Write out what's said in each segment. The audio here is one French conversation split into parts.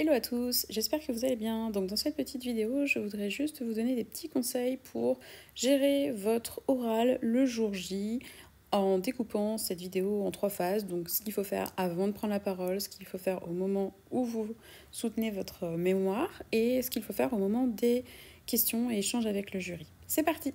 Hello à tous, j'espère que vous allez bien. Donc dans cette petite vidéo, je voudrais juste vous donner des petits conseils pour gérer votre oral le jour J en découpant cette vidéo en 3 phases. Donc ce qu'il faut faire avant de prendre la parole, ce qu'il faut faire au moment où vous soutenez votre mémoire et ce qu'il faut faire au moment des questions et échanges avec le jury. C'est parti!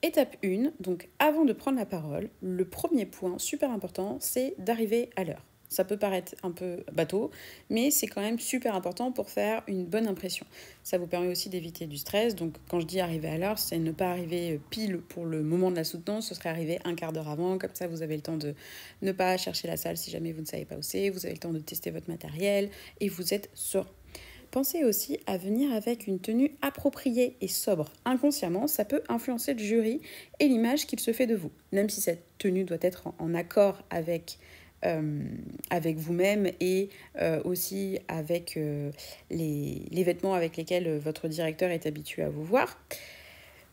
Étape 1, donc avant de prendre la parole, le premier point super important, c'est d'arriver à l'heure. Ça peut paraître un peu bateau, mais c'est quand même super important pour faire une bonne impression. Ça vous permet aussi d'éviter du stress. Donc quand je dis arriver à l'heure, c'est ne pas arriver pile pour le moment de la soutenance, ce serait arriver un quart d'heure avant, comme ça vous avez le temps de ne pas chercher la salle si jamais vous ne savez pas où c'est, vous avez le temps de tester votre matériel et vous êtes serein. Pensez aussi à venir avec une tenue appropriée et sobre. Inconsciemment, ça peut influencer le jury et l'image qu'il se fait de vous. Même si cette tenue doit être en accord avec vous-même et aussi avec les vêtements avec lesquels votre directeur est habitué à vous voir.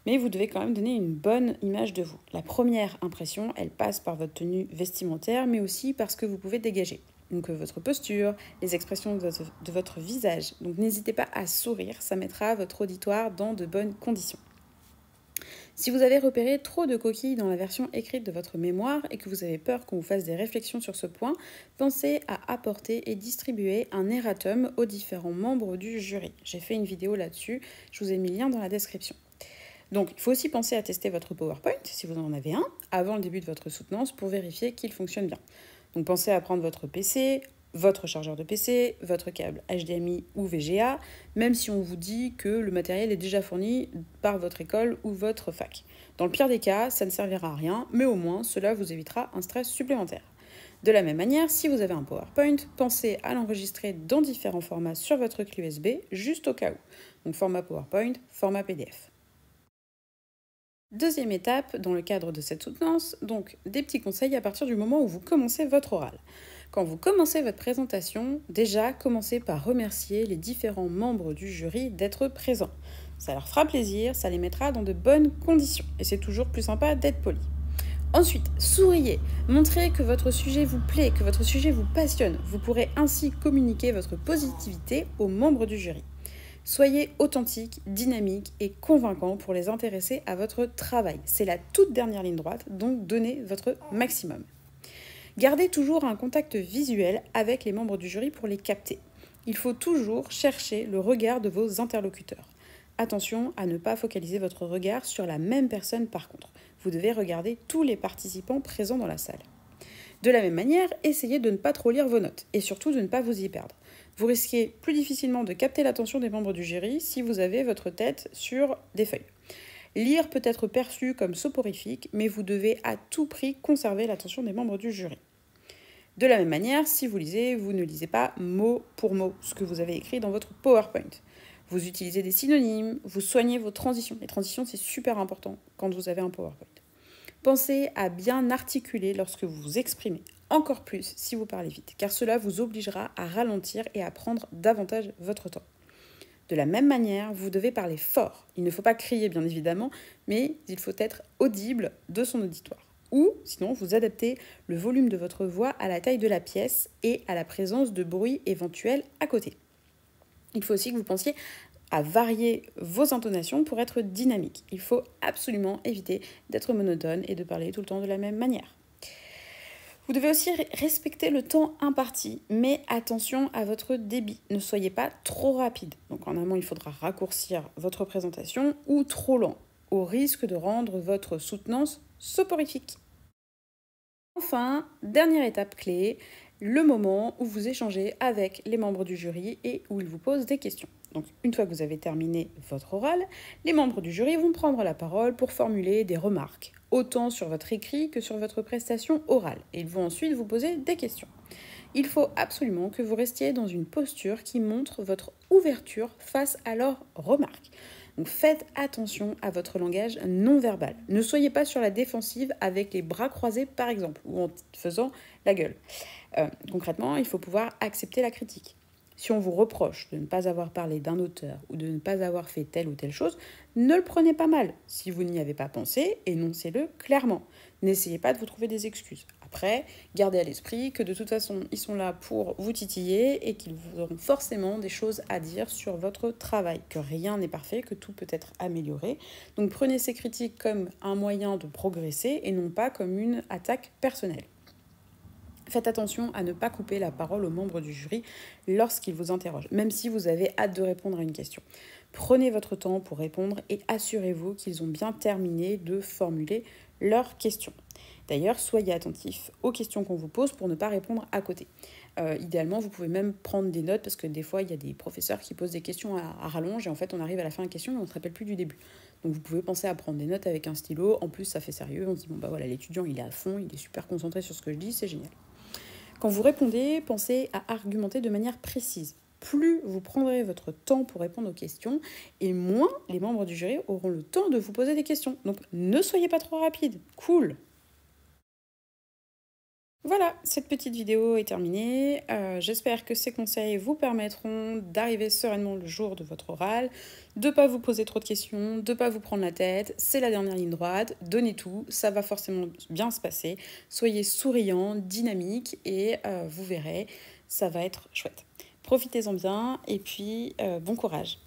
Mais vous devez quand même donner une bonne image de vous. La première impression, elle passe par votre tenue vestimentaire, mais aussi par ce que vous pouvez dégager. Donc votre posture, les expressions de votre visage. Donc n'hésitez pas à sourire, ça mettra votre auditoire dans de bonnes conditions. Si vous avez repéré trop de coquilles dans la version écrite de votre mémoire et que vous avez peur qu'on vous fasse des réflexions sur ce point, pensez à apporter et distribuer un erratum aux différents membres du jury. J'ai fait une vidéo là-dessus, je vous ai mis le lien dans la description. Donc, il faut aussi penser à tester votre PowerPoint, si vous en avez un, avant le début de votre soutenance pour vérifier qu'il fonctionne bien. Donc, pensez à prendre votre PC, votre chargeur de PC, votre câble HDMI ou VGA, même si on vous dit que le matériel est déjà fourni par votre école ou votre fac. Dans le pire des cas, ça ne servira à rien, mais au moins, cela vous évitera un stress supplémentaire. De la même manière, si vous avez un PowerPoint, pensez à l'enregistrer dans différents formats sur votre clé USB, juste au cas où. Donc, format PowerPoint, format PDF. Deuxième étape dans le cadre de cette soutenance, donc des petits conseils à partir du moment où vous commencez votre oral. Quand vous commencez votre présentation, déjà commencez par remercier les différents membres du jury d'être présents. Ça leur fera plaisir, ça les mettra dans de bonnes conditions et c'est toujours plus sympa d'être poli. Ensuite, souriez, montrez que votre sujet vous plaît, que votre sujet vous passionne. Vous pourrez ainsi communiquer votre positivité aux membres du jury. Soyez authentique, dynamique et convaincant pour les intéresser à votre travail. C'est la toute dernière ligne droite, donc donnez votre maximum. Gardez toujours un contact visuel avec les membres du jury pour les capter. Il faut toujours chercher le regard de vos interlocuteurs. Attention à ne pas focaliser votre regard sur la même personne par contre. Vous devez regarder tous les participants présents dans la salle. De la même manière, essayez de ne pas trop lire vos notes et surtout de ne pas vous y perdre. Vous risquez plus difficilement de capter l'attention des membres du jury si vous avez votre tête sur des feuilles. Lire peut être perçu comme soporifique, mais vous devez à tout prix conserver l'attention des membres du jury. De la même manière, si vous lisez, vous ne lisez pas mot pour mot ce que vous avez écrit dans votre PowerPoint. Vous utilisez des synonymes, vous soignez vos transitions. Les transitions, c'est super important quand vous avez un PowerPoint. Pensez à bien articuler lorsque vous vous exprimez, encore plus si vous parlez vite, car cela vous obligera à ralentir et à prendre davantage votre temps. De la même manière, vous devez parler fort. Il ne faut pas crier, bien évidemment, mais il faut être audible de son auditoire. Ou, sinon, vous adaptez le volume de votre voix à la taille de la pièce et à la présence de bruit éventuel à côté. Il faut aussi que vous pensiez à varier vos intonations pour être dynamique. Il faut absolument éviter d'être monotone et de parler tout le temps de la même manière. Vous devez aussi respecter le temps imparti, mais attention à votre débit. Ne soyez pas trop rapide. Donc en amont, il faudra raccourcir votre présentation ou trop lent, au risque de rendre votre soutenance soporifique. Enfin, dernière étape clé, le moment où vous échangez avec les membres du jury et où ils vous posent des questions. Donc, une fois que vous avez terminé votre oral, les membres du jury vont prendre la parole pour formuler des remarques, autant sur votre écrit que sur votre prestation orale. Et ils vont ensuite vous poser des questions. Il faut absolument que vous restiez dans une posture qui montre votre ouverture face à leurs remarques. Donc faites attention à votre langage non verbal. Ne soyez pas sur la défensive avec les bras croisés par exemple, ou en faisant la gueule. Concrètement, il faut pouvoir accepter la critique. Si on vous reproche de ne pas avoir parlé d'un auteur ou de ne pas avoir fait telle ou telle chose, ne le prenez pas mal. Si vous n'y avez pas pensé, énoncez-le clairement. N'essayez pas de vous trouver des excuses. Après, gardez à l'esprit que de toute façon, ils sont là pour vous titiller et qu'ils vous auront forcément des choses à dire sur votre travail, que rien n'est parfait, que tout peut être amélioré. Donc prenez ces critiques comme un moyen de progresser et non pas comme une attaque personnelle. Faites attention à ne pas couper la parole aux membres du jury lorsqu'ils vous interrogent, même si vous avez hâte de répondre à une question. Prenez votre temps pour répondre et assurez-vous qu'ils ont bien terminé de formuler leurs questions. D'ailleurs, soyez attentifs aux questions qu'on vous pose pour ne pas répondre à côté. Idéalement, vous pouvez même prendre des notes parce que des fois, il y a des professeurs qui posent des questions à rallonge et en fait, on arrive à la fin de la question et on ne se rappelle plus du début. Donc, vous pouvez penser à prendre des notes avec un stylo. En plus, ça fait sérieux. On se dit, bon, bah voilà, l'étudiant, il est à fond, il est super concentré sur ce que je dis, c'est génial. Quand vous répondez, pensez à argumenter de manière précise. Plus vous prendrez votre temps pour répondre aux questions, et moins les membres du jury auront le temps de vous poser des questions. Donc ne soyez pas trop rapide. Cool. Voilà, cette petite vidéo est terminée. J'espère que ces conseils vous permettront d'arriver sereinement le jour de votre oral, de ne pas vous poser trop de questions, de ne pas vous prendre la tête. C'est la dernière ligne droite, donnez tout, ça va forcément bien se passer. Soyez souriant, dynamique et vous verrez, ça va être chouette. Profitez-en bien et puis bon courage.